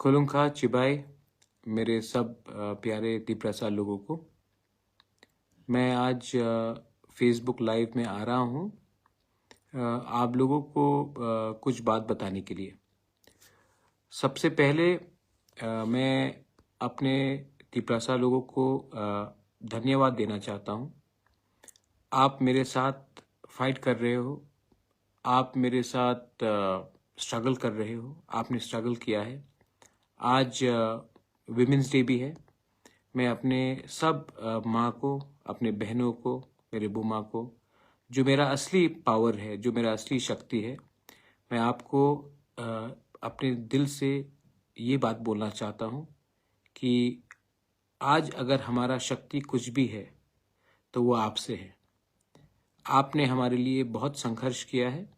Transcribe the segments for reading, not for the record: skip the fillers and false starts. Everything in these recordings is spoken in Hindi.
खुलुंखा चिबाई मेरे सब प्यारे तिप्रसा लोगों को। मैं आज फेसबुक लाइव में आ रहा हूँ आप लोगों को कुछ बात बताने के लिए। सबसे पहले मैं अपने तिप्रसा लोगों को धन्यवाद देना चाहता हूँ। आप मेरे साथ फाइट कर रहे हो, आप मेरे साथ स्ट्रगल कर रहे हो, आपने स्ट्रगल किया है। आज विमेंस डे भी है। मैं अपने सब माँ को, अपने बहनों को, मेरे बुमा को, जो मेरा असली पावर है, जो मेरा असली शक्ति है, मैं आपको अपने दिल से ये बात बोलना चाहता हूँ कि आज अगर हमारा शक्ति कुछ भी है तो वो आपसे है। आपने हमारे लिए बहुत संघर्ष किया है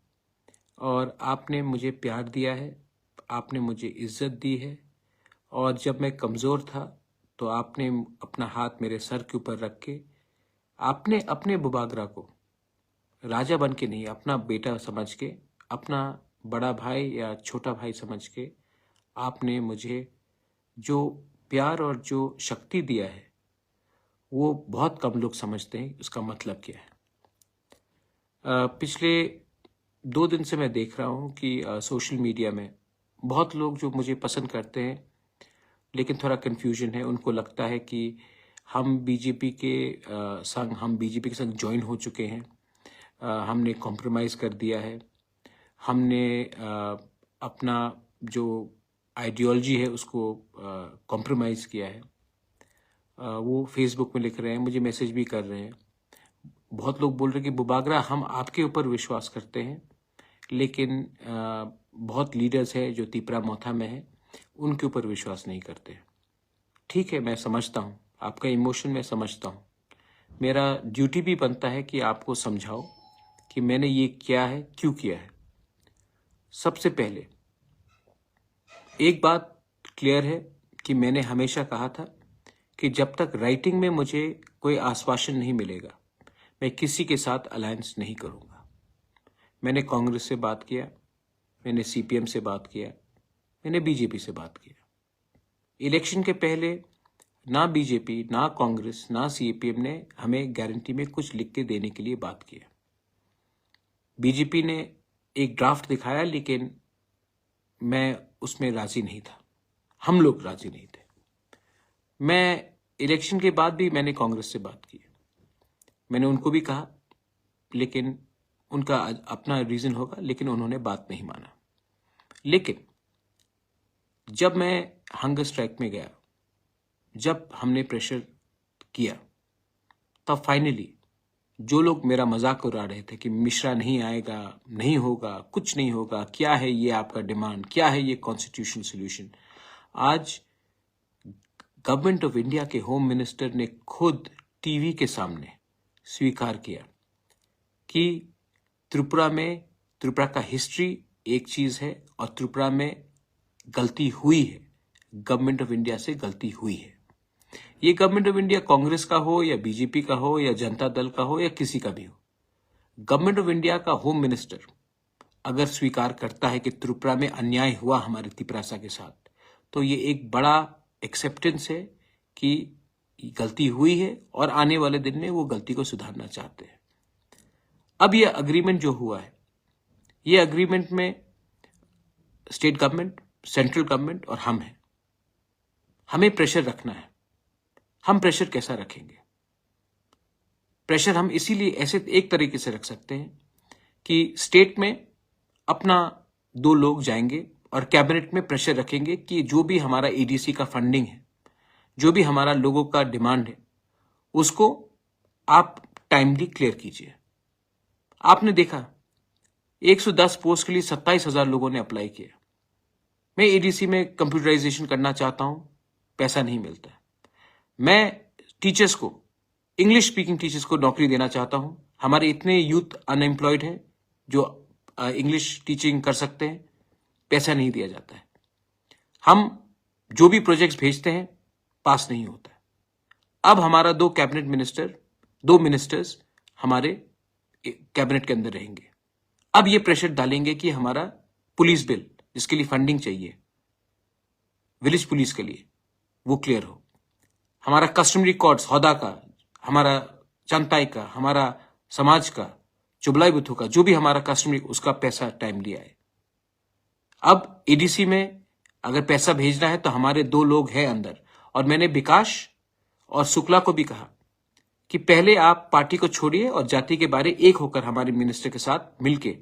और आपने मुझे प्यार दिया है, आपने मुझे इज्जत दी है। और जब मैं कमज़ोर था तो आपने अपना हाथ मेरे सर के ऊपर रख के आपने अपने बुबागरा को राजा बन के नहीं, अपना बेटा समझ के, अपना बड़ा भाई या छोटा भाई समझ के आपने मुझे जो प्यार और जो शक्ति दिया है वो बहुत कम लोग समझते हैं उसका मतलब क्या है। पिछले 2 दिन से मैं देख रहा हूँ कि सोशल मीडिया में बहुत लोग जो मुझे पसंद करते हैं लेकिन थोड़ा कन्फ्यूजन है। उनको लगता है कि हम बीजेपी के संग ज्वाइन हो चुके हैं, हमने कॉम्प्रोमाइज़ कर दिया है, हमने अपना जो आइडियोलॉजी है उसको कॉम्प्रोमाइज़ किया है। वो फेसबुक में लिख रहे हैं, मुझे मैसेज भी कर रहे हैं। बहुत लोग बोल रहे हैं कि बुबागरा हम आपके ऊपर विश्वास करते हैं, लेकिन बहुत लीडर्स हैं जो तिपरा मोथा में है, उनके ऊपर विश्वास नहीं करते। ठीक है, मैं समझता हूँ आपका इमोशन, मैं समझता हूँ। मेरा ड्यूटी भी बनता है कि आपको समझाओ कि मैंने ये किया है, क्यों किया है। सबसे पहले एक बात क्लियर है कि मैंने हमेशा कहा था कि जब तक राइटिंग में मुझे कोई आश्वासन नहीं मिलेगा मैं किसी के साथ अलायंस नहीं करूँगा। मैंने कांग्रेस से बात किया, मैंने सीपीएम से बात किया, मैंने बीजेपी से बात किया। इलेक्शन के पहले ना बीजेपी, ना कांग्रेस, ना सीपीएम ने हमें गारंटी में कुछ लिख के देने के लिए बात किया। बीजेपी ने एक ड्राफ्ट दिखाया लेकिन मैं उसमें राजी नहीं था, हम लोग राजी नहीं थे। मैं इलेक्शन के बाद भी मैंने कांग्रेस से बात की, मैंने उनको भी कहा, लेकिन उनका अपना रीज़न होगा, लेकिन उन्होंने बात नहीं माना। लेकिन जब मैं हंगर स्ट्राइक में गया, जब हमने प्रेशर किया, तब फाइनली जो लोग मेरा मजाक उड़ा रहे थे कि मिश्रा नहीं आएगा, नहीं होगा, कुछ नहीं होगा, क्या है ये आपका डिमांड, क्या है ये कॉन्स्टिट्यूशनल सोल्यूशन, आज गवर्नमेंट ऑफ इंडिया के होम मिनिस्टर ने खुद टीवी के सामने स्वीकार किया कि त्रिपुरा का हिस्ट्री एक चीज है और त्रिपुरा में गलती हुई है, गवर्नमेंट ऑफ इंडिया से गलती हुई है। ये गवर्नमेंट ऑफ इंडिया कांग्रेस का हो या बीजेपी का हो या जनता दल का हो या किसी का भी हो, गवर्नमेंट ऑफ इंडिया का होम मिनिस्टर अगर स्वीकार करता है कि त्रिपुरा में अन्याय हुआ हमारे तिपरासा के साथ, तो ये एक बड़ा एक्सेप्टेंस है कि गलती हुई है और आने वाले दिन में वो गलती को सुधारना चाहते हैं। अब ये अग्रीमेंट जो हुआ है, ये अग्रीमेंट में स्टेट गवर्नमेंट, सेंट्रल गवर्नमेंट और हम हैं। हमें प्रेशर रखना है। हम प्रेशर कैसा रखेंगे? प्रेशर हम इसीलिए ऐसे एक तरीके से रख सकते हैं कि स्टेट में अपना 2 लोग जाएंगे और कैबिनेट में प्रेशर रखेंगे कि जो भी हमारा ईडीसी का फंडिंग है, जो भी हमारा लोगों का डिमांड है, उसको आप टाइमली क्लियर कीजिए। आपने देखा 110 पोस्ट के लिए 27,000 लोगों ने अप्लाई किया। मैं एडीसी में कंप्यूटराइजेशन करना चाहता हूं, पैसा नहीं मिलता है। मैं टीचर्स को, इंग्लिश स्पीकिंग टीचर्स को नौकरी देना चाहता हूं। हमारे इतने यूथ अनएम्प्लॉयड हैं जो इंग्लिश टीचिंग कर सकते हैं, पैसा नहीं दिया जाता है। हम जो भी प्रोजेक्ट्स भेजते हैं पास नहीं होता है। अब हमारा 2 मिनिस्टर्स हमारे कैबिनेट के अंदर रहेंगे। अब ये प्रेशर डालेंगे कि हमारा पुलिस बिल, जिसके लिए फंडिंग चाहिए, विलेज पुलिस के लिए वो क्लियर हो, हमारा कस्टमरी कोड्स हौदा का, हमारा चंताई का, हमारा समाज का, चुबलाई बुथू का, जो भी हमारा कस्टमरी, उसका पैसा टाइमली आए। अब एडीसी में अगर पैसा भेजना है तो हमारे 2 लोग हैं अंदर, और मैंने विकास और शुक्ला को भी कहा कि पहले आप पार्टी को छोड़िए और जाति के बारे एक होकर हमारे मिनिस्टर के साथ मिलके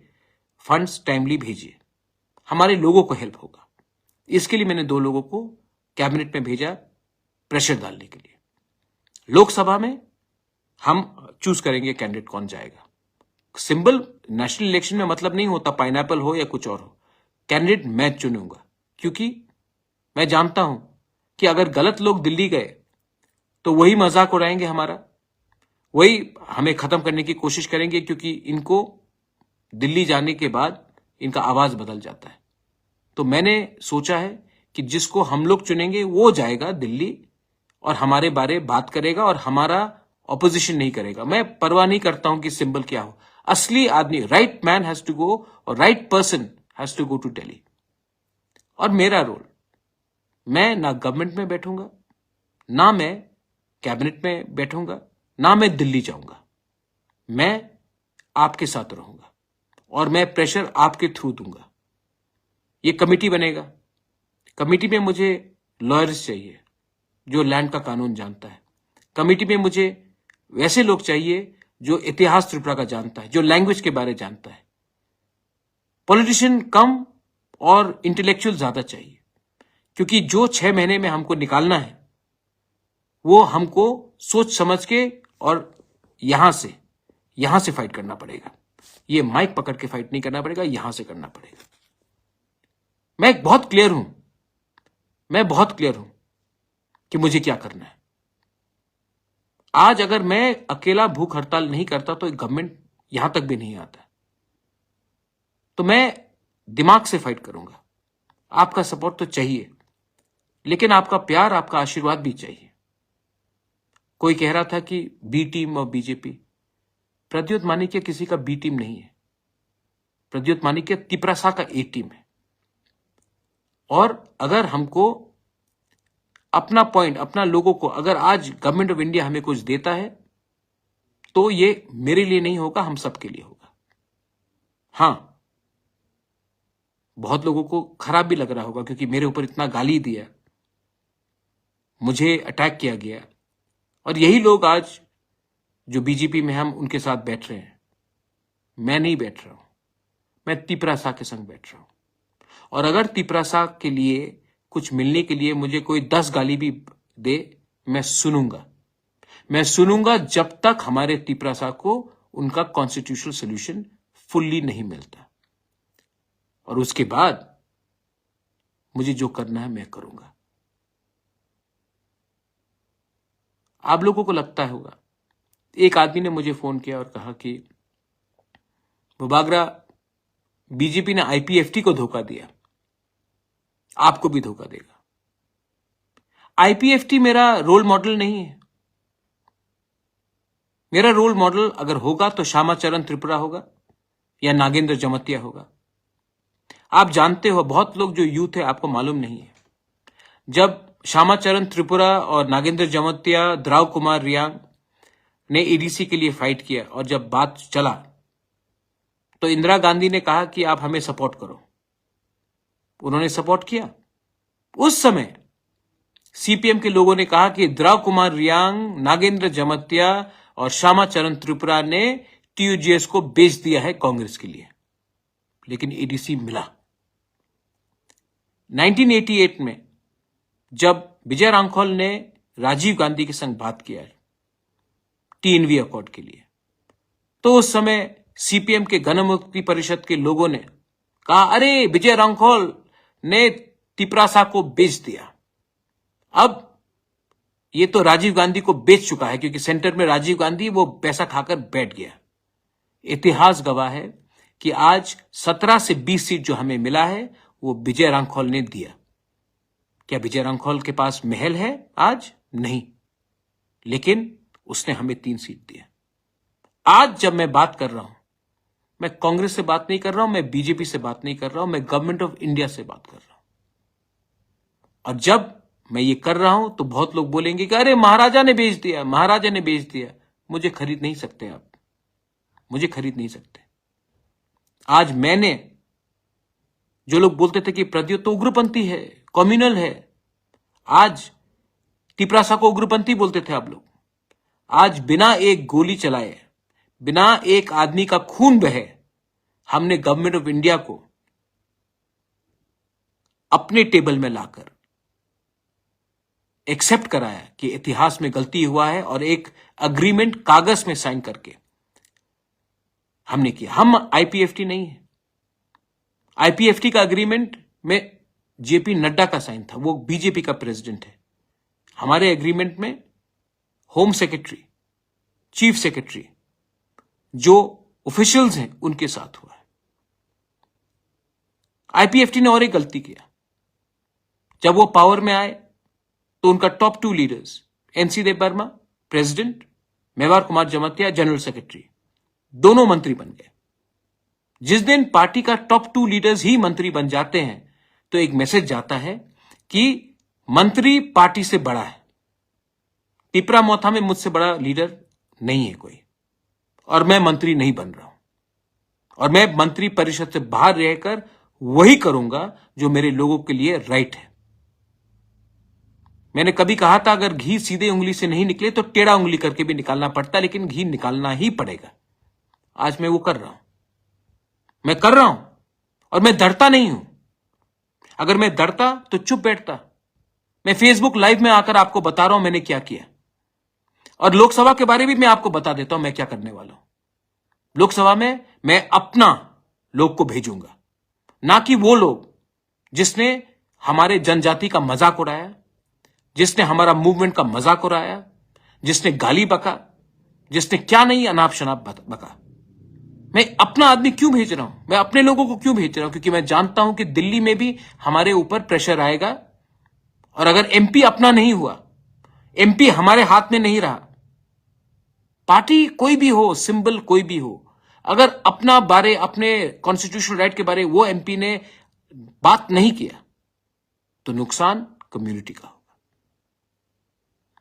फंड्स टाइमली भेजिए, हमारे लोगों को हेल्प होगा। इसके लिए मैंने 2 लोगों को कैबिनेट में भेजा प्रेशर डालने के लिए। लोकसभा में हम चूज करेंगे कैंडिडेट कौन जाएगा। सिंबल नेशनल इलेक्शन में मतलब नहीं होता पाइनएप्पल हो या कुछ और हो, कैंडिडेट मैं चुनूंगा, क्योंकि मैं जानता हूं कि अगर गलत लोग दिल्ली गए तो वही मजाक उड़ाएंगे हमारा, वही हमें खत्म करने की कोशिश करेंगे, क्योंकि इनको दिल्ली जाने के बाद इनका आवाज बदल जाता है। तो मैंने सोचा है कि जिसको हम लोग चुनेंगे वो जाएगा दिल्ली और हमारे बारे बात करेगा और हमारा ऑपोजिशन नहीं करेगा। मैं परवाह नहीं करता हूं कि सिंबल क्या हो, असली आदमी, right man has to go और right person has to go to Delhi. और मेरा रोल, मैं ना गवर्नमेंट में बैठूंगा, ना मैं कैबिनेट में बैठूंगा, ना मैं दिल्ली जाऊंगा, मैं आपके साथ रहूंगा और मैं प्रेशर आपके थ्रू दूंगा। ये कमेटी बनेगा, कमेटी में मुझे लॉयर्स चाहिए जो लैंड का कानून जानता है, कमेटी में मुझे वैसे लोग चाहिए जो इतिहास त्रिपुरा का जानता है, जो लैंग्वेज के बारे जानता है। पॉलिटिशियन कम और इंटेलेक्चुअल ज्यादा चाहिए, क्योंकि जो 6 महीने में हमको निकालना है वो हमको सोच समझ के और यहां से फाइट करना पड़ेगा। ये माइक पकड़ के फाइट नहीं करना पड़ेगा, यहां से करना पड़ेगा। मैं बहुत क्लियर हूं कि मुझे क्या करना है। आज अगर मैं अकेला भूख हड़ताल नहीं करता तो गवर्नमेंट यहां तक भी नहीं आता। तो मैं दिमाग से फाइट करूंगा। आपका सपोर्ट तो चाहिए, लेकिन आपका प्यार, आपका आशीर्वाद भी चाहिए। कोई कह रहा था कि बी टीम और बीजेपी, प्रद्युत मानिक्य किसी का बी टीम नहीं है। प्रद्युत मानिक्य तिपरासा का ए टीम है। और अगर हमको अपना पॉइंट, अपना लोगों को, अगर आज गवर्नमेंट ऑफ इंडिया हमें कुछ देता है तो ये मेरे लिए नहीं होगा, हम सबके लिए होगा। हां, बहुत लोगों को खराब भी लग रहा होगा क्योंकि मेरे ऊपर इतना गाली दिया, मुझे अटैक किया गया, और यही लोग आज जो बीजेपी में हम उनके साथ बैठ रहे हैं। मैं नहीं बैठ रहा हूं, मैं तिपरासा के संग बैठ रहा हूं। और अगर तिपरासा के लिए कुछ मिलने के लिए मुझे कोई 10 गाली भी दे, मैं सुनूंगा जब तक हमारे तिपरासा को उनका कॉन्स्टिट्यूशनल सोल्यूशन फुल्ली नहीं मिलता। और उसके बाद मुझे जो करना है मैं करूंगा। आप लोगों को लगता होगा, एक आदमी ने मुझे फोन किया और कहा कि बुबागरा, बीजेपी ने आईपीएफटी को धोखा दिया, आपको भी धोखा देगा। आईपीएफटी मेरा रोल मॉडल नहीं है। मेरा रोल मॉडल अगर होगा तो श्यामाचरण त्रिपुरा होगा या नागेंद्र जमतिया होगा। आप जानते हो, बहुत लोग जो यूथ है आपको मालूम नहीं है, जब श्यामाचरण त्रिपुरा और नागेंद्र जमतिया, द्राव कुमार रियांग ने एडीसी के लिए फाइट किया और जब बात चला तो इंदिरा गांधी ने कहा कि आप हमें सपोर्ट करो। उन्होंने सपोर्ट किया। उस समय सीपीएम के लोगों ने कहा कि द्राव कुमार रियांग, नागेंद्र जमतिया और श्यामाचरण त्रिपुरा ने टीयूजीएस को बेच दिया है कांग्रेस के लिए, लेकिन एडीसी मिला। 1988 में जब विजय रांखोल ने राजीव गांधी के संग बात किया टीएनवी अकॉर्ड के लिए, तो उस समय सीपीएम के गणमुक्ति परिषद के लोगों ने कहा, अरे विजय रांखोल ने तिपरासा को बेच दिया। अब ये तो राजीव गांधी को बेच चुका है, क्योंकि सेंटर में राजीव गांधी वो पैसा खाकर बैठ गया। इतिहास गवाह है कि आज 17 से 20 सीट जो हमें मिला है वो विजय रांखोल ने दिया। क्या विजय रांखोल के पास महल है आज? नहीं, लेकिन उसने हमें 3 सीट दिया। आज जब मैं बात कर रहा हूं, मैं कांग्रेस से बात नहीं कर रहा हूं, मैं बीजेपी से बात नहीं कर रहा हूं, मैं गवर्नमेंट ऑफ इंडिया से बात कर रहा हूं। और जब मैं ये कर रहा हूं तो बहुत लोग बोलेंगे कि अरे महाराजा ने बेच दिया, महाराजा ने बेच दिया। मुझे खरीद नहीं सकते आप, मुझे खरीद नहीं सकते। आज मैंने, जो लोग बोलते थे कि प्रद्योत तो उग्रपंथी है, कम्युनल है, आज तिपरासा को उग्रपंथी बोलते थे आप लोग। आज बिना एक गोली चलाए, बिना एक आदमी का खून बहे, हमने गवर्नमेंट ऑफ इंडिया को अपने टेबल में लाकर एक्सेप्ट कराया कि इतिहास में गलती हुआ है और एक अग्रीमेंट कागज में साइन करके हमने किया। हम आईपीएफटी नहीं है। आईपीएफटी का अग्रीमेंट में जेपी नड्डा का साइन था, वो बीजेपी का प्रेसिडेंट है। हमारे एग्रीमेंट में होम सेक्रेटरी, चीफ सेक्रेटरी, जो ऑफिशियल्स हैं, उनके साथ हुआ है। आईपीएफटी ने और एक गलती किया। जब वो पावर में आए तो उनका top 2 leaders, NC Debbarma president, Mevar Kumar Jamatia general secretary, दोनों मंत्री बन गए। जिस दिन पार्टी का टॉप 2 लीडर्स ही मंत्री बन जाते हैं तो एक मैसेज जाता है कि मंत्री पार्टी से बड़ा है। टिपरा मोथा में मुझसे बड़ा लीडर नहीं है कोई, और मैं मंत्री नहीं बन रहा हूं, और मैं मंत्री परिषद से बाहर रहकर वही करूंगा जो मेरे लोगों के लिए राइट है। मैंने कभी कहा था अगर घी सीधे उंगली से नहीं निकले तो टेढ़ा उंगली करके भी निकालना पड़ता, लेकिन घी निकालना ही पड़ेगा। आज मैं वो कर रहा हूं, मैं कर रहा हूं, और मैं डरता नहीं हूं। अगर मैं डरता तो चुप बैठता। मैं फेसबुक लाइव में आकर आपको बता रहा हूं मैंने क्या किया, और लोकसभा के बारे में भी मैं आपको बता देता हूं मैं क्या करने वाला हूं। लोकसभा में मैं अपना लोग को भेजूंगा, ना कि वो लोग जिसने हमारे जनजाति का मजाक उड़ाया, जिसने हमारा मूवमेंट का मजाक उड़ाया, जिसने गाली बका, जिसने क्या नहीं अनाप शनाप बका। मैं अपना आदमी क्यों भेज रहा हूं, मैं अपने लोगों को क्यों भेज रहा हूं? क्योंकि मैं जानता हूं कि दिल्ली में भी हमारे ऊपर प्रेशर आएगा, और अगर एमपी अपना नहीं हुआ, एमपी हमारे हाथ में नहीं रहा, पार्टी कोई भी हो, सिंबल कोई भी हो, अगर अपना बारे, अपने कॉन्स्टिट्यूशनल राइट के बारे वो एमपी ने बात नहीं किया तो नुकसान कम्युनिटी का होगा।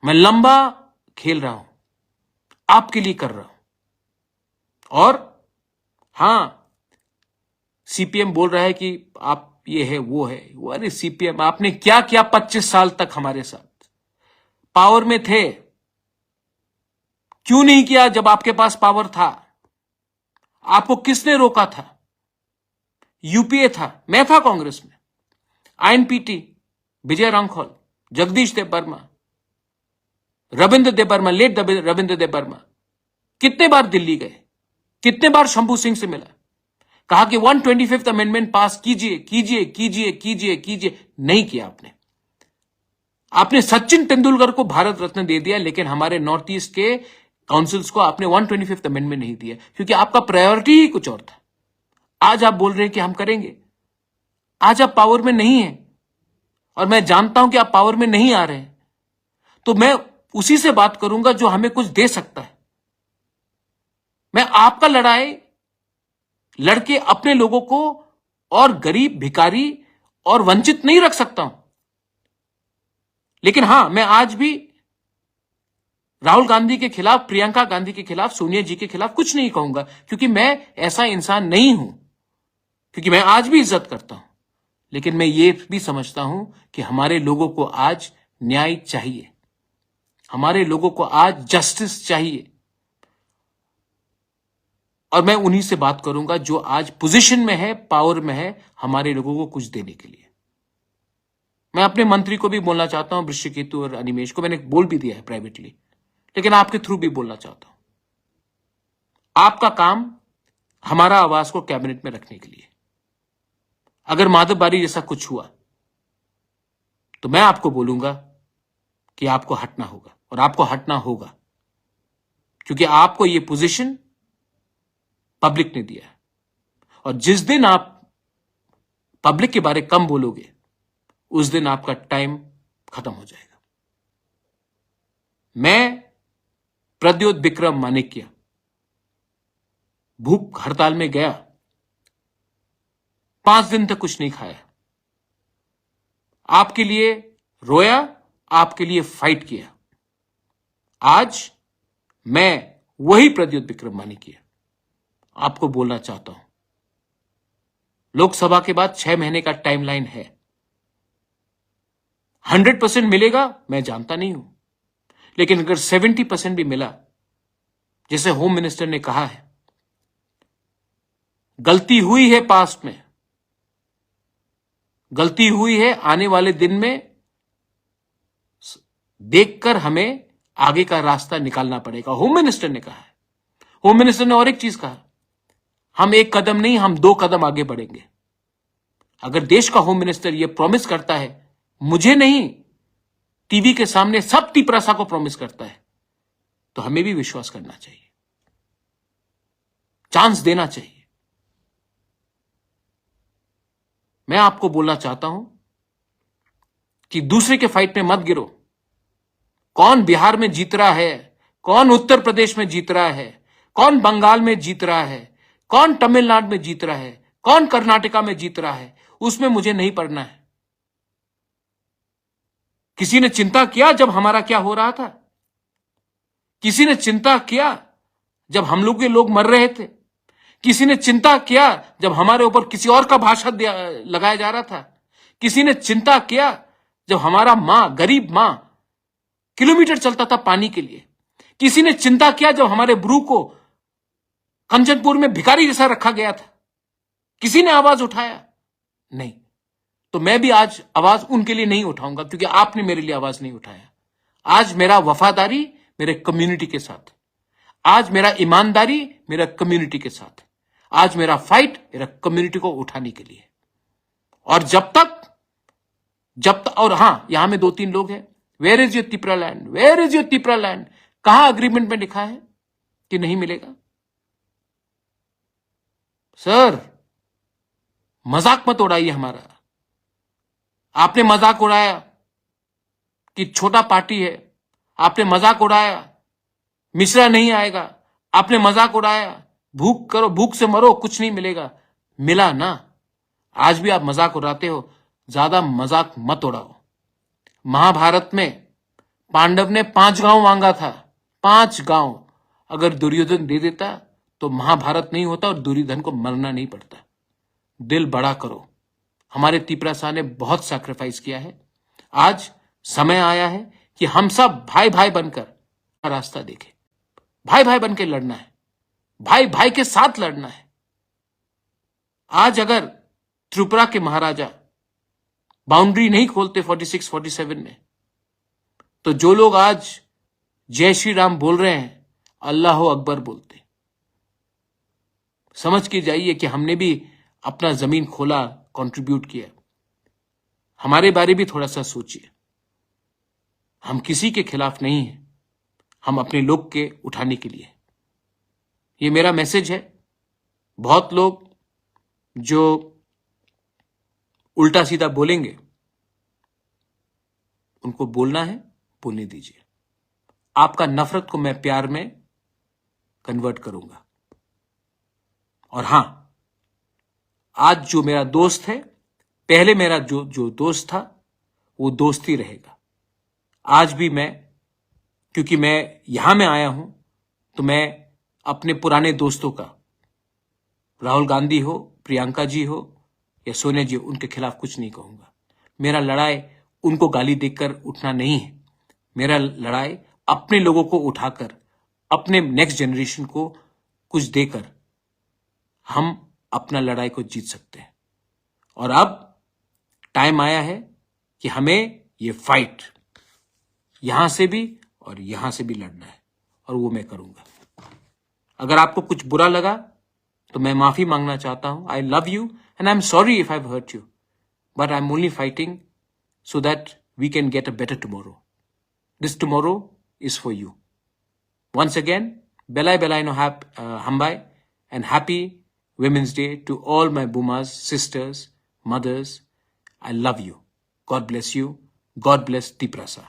मैं लंबा खेल रहा हूं, आपके लिए कर रहा हूं। और हां, सीपीएम बोल रहा है कि आप ये है वो है, वो अरे सीपीएम आपने क्या किया 25 साल तक हमारे साथ? पावर में थे, क्यों नहीं किया जब आपके पास पावर था? आपको किसने रोका था? यूपीए था, मैं था कांग्रेस में, आईएनपीटी, विजय रांखौल, जगदीश देव वर्मा, रविंद्र देव वर्मा, लेट रविंद्र देव वर्मा कितने बार दिल्ली गए, कितने बार शंभू सिंह से मिला, कहा कि 125th अमेंडमेंट पास कीजिए कीजिए कीजिए कीजिए कीजिए, नहीं किया आपने। आपने सचिन तेंदुलकर को भारत रत्न दे दिया, लेकिन हमारे नॉर्थ ईस्ट के काउंसिल्स को आपने 125th अमेंडमेंट नहीं दिया, क्योंकि आपका प्रायोरिटी ही कुछ और था। आज आप बोल रहे हैं कि हम करेंगे, आज आप पावर में नहीं है, और मैं जानता हूं कि आप पावर में नहीं आ रहे हैं, तो मैं उसी से बात करूंगा जो हमें कुछ दे सकता है। मैं आपका लड़ाई लड़के अपने लोगों को और गरीब, भिखारी और वंचित नहीं रख सकता हूं, लेकिन हां, मैं आज भी राहुल गांधी के खिलाफ, प्रियंका गांधी के खिलाफ, सोनिया जी के खिलाफ कुछ नहीं कहूंगा, क्योंकि मैं ऐसा इंसान नहीं हूं, क्योंकि मैं आज भी इज्जत करता हूं। लेकिन मैं ये भी समझता हूं कि हमारे लोगों को आज न्याय चाहिए, हमारे लोगों को आज जस्टिस चाहिए, और मैं उन्हीं से बात करूंगा जो आज पोजीशन में है, पावर में है, हमारे लोगों को कुछ देने के लिए। मैं अपने मंत्री को भी बोलना चाहता हूं, वृश्चिकेतु और अनिमेश को मैंने बोल भी दिया है प्राइवेटली, लेकिन आपके थ्रू भी बोलना चाहता हूं। आपका काम हमारा आवाज को कैबिनेट में रखने के लिए। अगर माधव बारी जैसा कुछ हुआ तो मैं आपको बोलूंगा कि आपको हटना होगा, और आपको हटना होगा, क्योंकि आपको यह पोजीशन पब्लिक ने दिया है, और जिस दिन आप पब्लिक के बारे कम बोलोगे उस दिन आपका टाइम खत्म हो जाएगा। मैं प्रद्योत विक्रम मानिक्य भूख हड़ताल में गया, 5 दिन तक कुछ नहीं खाया, आपके लिए रोया, आपके लिए फाइट किया। आज मैं वही प्रद्युत विक्रम मानिक आपको बोलना चाहता हूं। लोकसभा के बाद 6 महीने का टाइमलाइन है। 100% मिलेगा मैं जानता नहीं हूं, लेकिन अगर 70% भी मिला, जैसे होम मिनिस्टर ने कहा है, गलती हुई है पास्ट में, गलती हुई है, आने वाले दिन में देखकर हमें आगे का रास्ता निकालना पड़ेगा, होम मिनिस्टर ने कहा है। होम मिनिस्टर ने और एक चीज कहा, हम एक कदम नहीं, हम 2 कदम आगे बढ़ेंगे। अगर देश का होम मिनिस्टर यह प्रॉमिस करता है, मुझे नहीं, टीवी के सामने सब तिपरासा को प्रॉमिस करता है, तो हमें भी विश्वास करना चाहिए, चांस देना चाहिए। मैं आपको बोलना चाहता हूं कि दूसरे के फाइट में मत गिरो। कौन बिहार में जीत रहा है, कौन उत्तर प्रदेश में जीत रहा है, कौन बंगाल में जीत रहा है, कौन तमिलनाडु में जीत रहा है, कौन कर्नाटका में जीत रहा है, उसमें मुझे नहीं पड़ना है। किसी ने चिंता किया जब हमारा क्या हो रहा था? किसी ने चिंता किया जब हम लोग के लोग मर रहे थे? किसी ने चिंता किया जब हमारे ऊपर किसी और का भाषा लगाया जा रहा था? किसी ने चिंता किया जब हमारा मां, गरीब मां, किलोमीटर चलता था पानी के लिए? किसी ने चिंता किया जब हमारे ब्रू को कंचनपुर में भिखारी जैसा रखा गया था? किसी ने आवाज उठाया? नहीं। तो मैं भी आज आवाज उनके लिए नहीं उठाऊंगा, क्योंकि आपने मेरे लिए आवाज नहीं उठाया। आज मेरा वफादारी मेरे कम्युनिटी के साथ, आज मेरा ईमानदारी मेरा कम्युनिटी के साथ, आज मेरा फाइट मेरा कम्युनिटी को उठाने के लिए। और जब तक और हां, यहां में 2-3 लोग हैं, where is your Tipra land, where is your Tipra land? कहां अग्रीमेंट में लिखा है कि नहीं मिलेगा? सर, मजाक मत उड़ाइए हमारा। आपने मजाक उड़ाया कि छोटा पार्टी है, आपने मजाक उड़ाया मिश्रा नहीं आएगा, आपने मजाक उड़ाया भूख करो, भूख से मरो, कुछ नहीं मिलेगा। मिला ना? आज भी आप मजाक उड़ाते हो, ज्यादा मजाक मत उड़ाओ। महाभारत में पांडव ने 5 गांव मांगा था, 5 गांव। अगर दुर्योधन दे देता तो महाभारत नहीं होता और दुर्योधन को मरना नहीं पड़ता। दिल बड़ा करो। हमारे तिपरासा ने बहुत सैक्रिफाइस किया है। आज समय आया है कि हम सब भाई भाई बनकर रास्ता देखें। भाई भाई बनकर लड़ना है, भाई भाई के साथ लड़ना है। आज अगर त्रिपुरा के महाराजा बाउंड्री नहीं खोलते 46-47 में, तो जो लोग आज जय श्री राम बोल रहे हैं, अल्लाह अकबर बोलते। समझ के जाइए कि हमने भी अपना जमीन खोला, कंट्रीब्यूट किया। हमारे बारे भी थोड़ा सा सोचिए। हम किसी के खिलाफ नहीं हैं, हम अपने लोग के उठाने के लिए। ये मेरा मैसेज है। बहुत लोग जो उल्टा सीधा बोलेंगे, उनको बोलना है, बोलने दीजिए। आपका नफरत को मैं प्यार में कन्वर्ट करूंगा। और हां, आज जो मेरा दोस्त है, पहले मेरा जो दोस्त था, वो दोस्त ही रहेगा। आज भी मैं, क्योंकि मैं यहां में आया हूं, तो मैं अपने पुराने दोस्तों का, राहुल गांधी हो, प्रियंका जी हो या सोनिया जी, उनके खिलाफ कुछ नहीं कहूंगा। मेरा लड़ाई उनको गाली देकर उठना नहीं है। मेरा लड़ाई अपने लोगों को उठाकर, अपने नेक्स्ट जनरेशन को कुछ देकर हम अपना लड़ाई को जीत सकते हैं। और अब टाइम आया है कि हमें ये फाइट यहां से भी और यहां से भी लड़ना है, और वो मैं करूंगा। अगर आपको कुछ बुरा लगा तो मैं माफी मांगना चाहता हूं। I love you and I am sorry if I have hurt you, but I am only fighting so that we can get a better tomorrow. This tomorrow is for you. Once again, Belai Belai no Hambai, and happy Women's Day to all my Bumas, sisters, mothers. I love you. God bless you. God bless Tiprasa.